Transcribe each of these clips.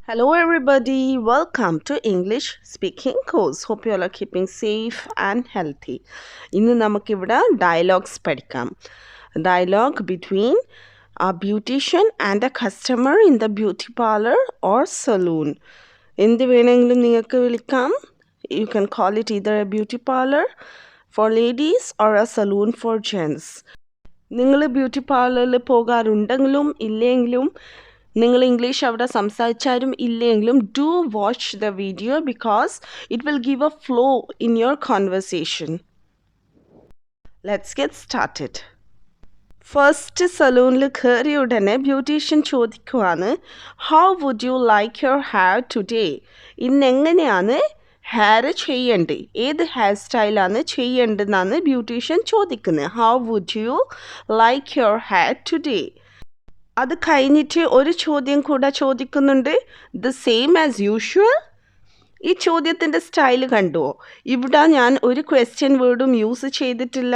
Hello everybody, welcome to English speaking course. Hope you all are keeping safe and healthy. ഇന്ന് നമുക്കിവിടെ dialogues പഠിക്കാം. Dialogue between a beautician and a customer in the beauty parlor or saloon. എന്ത് വേണമെങ്കിലും നിങ്ങൾക്ക് വിളിക്കാം. You can call it either a beauty parlor for ladies or a saloon for gents. നിങ്ങൾ beauty പാർലറിൽ പോകാറുണ്ടെങ്കിലും ഇല്ലെങ്കിലും നിങ്ങൾ ഇംഗ്ലീഷ് അവിടെ സംസാരിച്ചാലും ഇല്ലെങ്കിലും do watch the video because it will give a flow in your conversation. Let's get started. First സലൂണിൽ കയറിയ ഉടനെ ബ്യൂട്ടീഷ്യൻ ചോദിക്കുവാണ്, how would you like your hair today? ഇന്നെങ്ങനെയാണ് ഹെയർ ചെയ്യേണ്ടത്, ഏത് ഹെയർ സ്റ്റൈലാണ് ചെയ്യേണ്ടതെന്നാണ് ബ്യൂട്ടീഷ്യൻ ചോദിക്കുന്നത്. How would you like your hair today? അത് കഴിഞ്ഞിട്ട് ഒരു ചോദ്യം കൂടെ ചോദിക്കുന്നുണ്ട്, ദ സെയിം ആസ് യൂഷ്വൽ. ഈ ചോദ്യത്തിൻ്റെ സ്റ്റൈല് കണ്ടുവോ? ഇവിടെ ഞാൻ ഒരു ക്വസ്റ്റ്യൻ വേർഡും യൂസ് ചെയ്തിട്ടില്ല.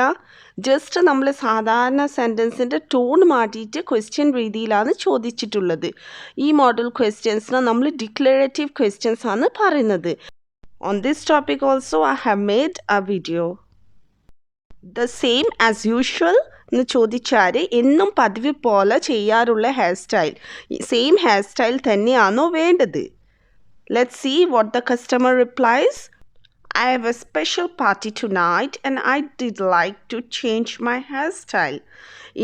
ജസ്റ്റ് നമ്മൾ സാധാരണ സെൻറ്റൻസിൻ്റെ ടോൺ മാറ്റിയിട്ട് ക്വസ്റ്റ്യൻ രീതിയിലാണ് ചോദിച്ചിട്ടുള്ളത്. ഈ മോഡൽ ക്വസ്റ്റ്യൻസിന് നമ്മൾ ഡിക്ലറേറ്റീവ് ക്വസ്റ്റ്യൻസ് ആണ് പറയുന്നത്. On this topic also I have made a video. The same as usual എന്ന് ചോദിച്ചാൽ എന്നും പതിവ് പോലെ ചെയ്യാറുള്ള hair style, same hair style തന്നെയാണോ വേണ്ടത്? Let's see what the customer replies. I have a special party tonight and I did like to change my hairstyle.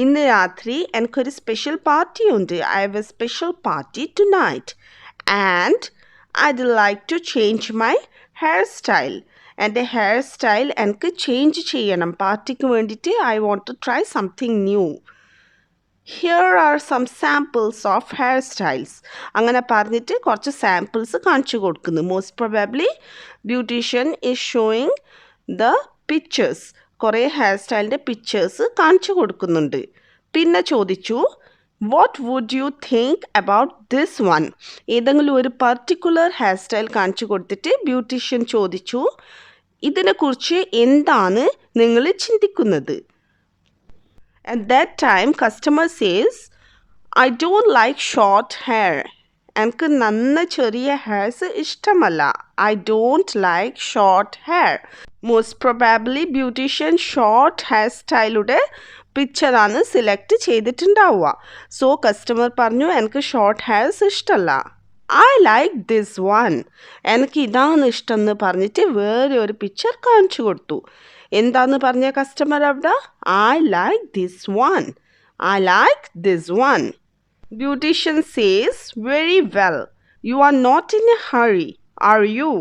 ഇന്ന് രാത്രി എനിക്കൊരു സ്പെഷ്യൽ പാർട്ടി ഉണ്ട്. I have a special party tonight and I'd like to change my hair style. എൻ്റെ hair style എനിക്ക് change ചെയ്യണം. പാർട്ടിക്ക് വേണ്ടിയിട്ട് I want to try something new. Here are some samples of hair styles. അങ്ങനെ പറഞ്ഞിട്ട് കുറച്ച് samples കാണിച്ചു കൊടുക്കുന്നു. Most probably beautician is showing the pictures. കുറേ ഹെയർ സ്റ്റൈലിൻ്റെ പിക്ചേഴ്സ് കാണിച്ചു കൊടുക്കുന്നുണ്ട്. പിന്നെ ചോദിച്ചു, what would you think about this one? ഏതെങ്കിലും ഒരു പർട്ടിക്കുലർ ഹെയർ സ്റ്റൈൽ കാണിച്ചു കൊടുത്തിട്ട് ബ്യൂട്ടീഷ്യൻ ചോദിച്ചു, ഇതിനെക്കുറിച്ച് എന്താണ് നിങ്ങൾ ചിന്തിക്കുന്നത്? At that time customer says, I don't like short hair. എനിക്ക് നന്ന ചെറിയ ഹെയർസ് ഇഷ്ടമല്ല. I don't like short hair. Most probably beautician short hair സ്റ്റൈലുടെ പിക്ചറാണ് സെലക്ട് ചെയ്തിട്ടുണ്ടാവുക. സോ കസ്റ്റമർ പറഞ്ഞു, എനിക്ക് ഷോർട്ട് ഹെയർസ് ഇഷ്ടമല്ല. I like this one. എനിക്ക് ഇതാണ് ഇഷ്ടം എന്ന് പറഞ്ഞിട്ട് വേറെ ഒരു പിക്ചർ കാണിച്ചു കൊടുത്തു. എന്താന്ന് പറഞ്ഞ കസ്റ്റമർ അവിടെ? I like this one. I like this one. Beautician says, very well. You are not in a hurry, are you?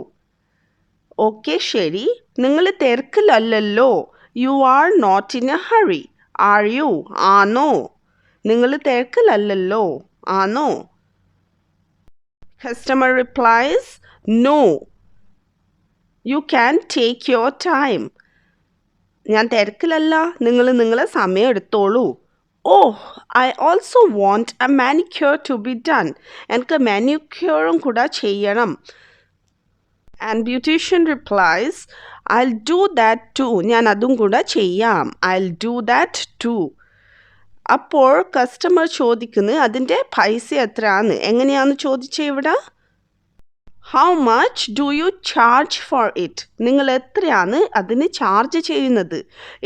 Okay, ശരി. നിങ്ങൾ തിരക്കിലല്ലല്ലോ. You are not in a hurry, are you? ആണോ? നിങ്ങൾ തിരക്കിലല്ലല്ലോ, ആണോ? Customer replies, no. You can take your time. ഞാൻ തിരക്കിലല്ല, നിങ്ങൾ നിങ്ങളെ സമയം എടുത്തോളൂ. Oh, I also want a manicure to be done. എനിക്ക് മാനിക്യൂറും കൂടെ ചെയ്യണം. And beautician replies, I'll do that too. ഞാൻ അതും കൂടെ ചെയ്യാം. I'll do that too. അപ്പോൾ കസ്റ്റമർ ചോദിക്കുന്നത്, അതിൻ്റെ പൈസ എത്രയാണ്? എങ്ങനെയാണ് ചോദിച്ചത് ഇവിടെ? How much do you charge for it? നിങ്ങൾ എത്രയാണ് അതിന് ചാർജ് ചെയ്യുന്നത്?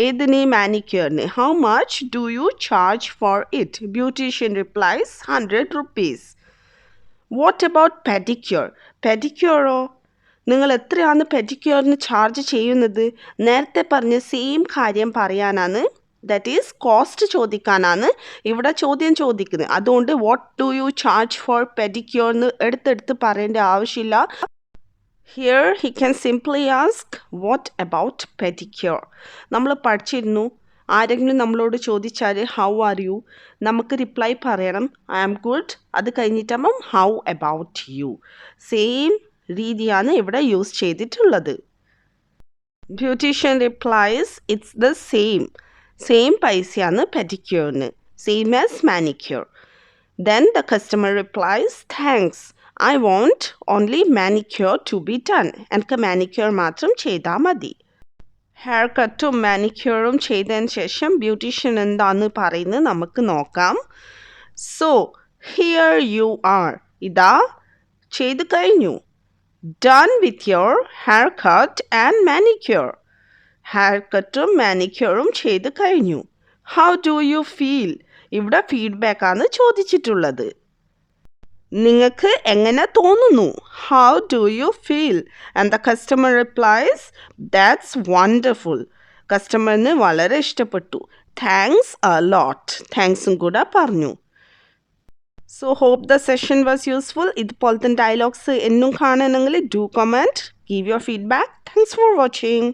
ഏതിന്? മാനിക്യൂറിന്. How much do you charge for it? Beautician replies, 100 rupees. What about pedicure? പെഡിക്യൂറോ? നിങ്ങൾ എത്രയാണ് പെഡിക്യൂറിന് ചാർജ് ചെയ്യുന്നത്? നേരത്തെ പറഞ്ഞ സെയിം കാര്യം പറയാനാണ്, ദാറ്റ് ഈസ് കോസ്റ്റ് ചോദിക്കാനാണ് ഇവിടെ ചോദ്യം ചോദിക്കുന്നത്. അതുകൊണ്ട് what do you charge for pedicure എന്ന് എടുത്തെടുത്ത് പറയേണ്ട ആവശ്യമില്ല. Here he can simply ask, what about pedicure? നമ്മൾ പഠിച്ചിരുന്നു, ആരെങ്കിലും നമ്മളോട് ചോദിച്ചാൽ ഹൗ ആർ യു, നമുക്ക് റിപ്ലൈ പറയണം ഐ ആം ഗുഡ്. അത് കഴിഞ്ഞിട്ടാകുമ്പം ഹൗ അബൌട്ട് യു. സെയിം രീതിയാണ് ഇവിടെ യൂസ് ചെയ്തിട്ടുള്ളത്. Beautician replies, it's the same. Same പൈസയാണ് പെഡിക്യൂറിന്, same as manicure. Then the customer replies, thanks. I won't only manicure to be done. എനിക്ക് മാനിക്യൂർ മാത്രം ചെയ്താൽ മതി. ഹെയർ കട്ടും മാനിക്യൂറും ചെയ്തതിന് ശേഷം ബ്യൂട്ടീഷ്യൻ എന്താണെന്ന് പറയുന്നത് നമുക്ക് നോക്കാം. So here you are. ഇതാ ചെയ്ത് കഴിഞ്ഞു. Done with your haircut and manicure. ഹെയർകട്ടും മാനിക്യൂറും ചെയ്ത് കഴിഞ്ഞു. How do you feel? ഇവിടെ ഫീഡ്ബാക്ക് ആണ് ചോദിച്ചിട്ടുള്ളത്. നിങ്ങൾക്ക് എങ്ങനെ തോന്നുന്നു? How do you feel? And the customer replies, that's wonderful. കസ്റ്റമറിന് വളരെ ഇഷ്ടപ്പെട്ടു. Thanks a lot. താങ്ക്സും കൂടെ പറഞ്ഞു. So hope the session was useful. ഇതുപോലത്തെ ഡയലോഗ്സ് എന്നും കാണണമെങ്കിൽ do comment, give your feedback. Thanks for watching.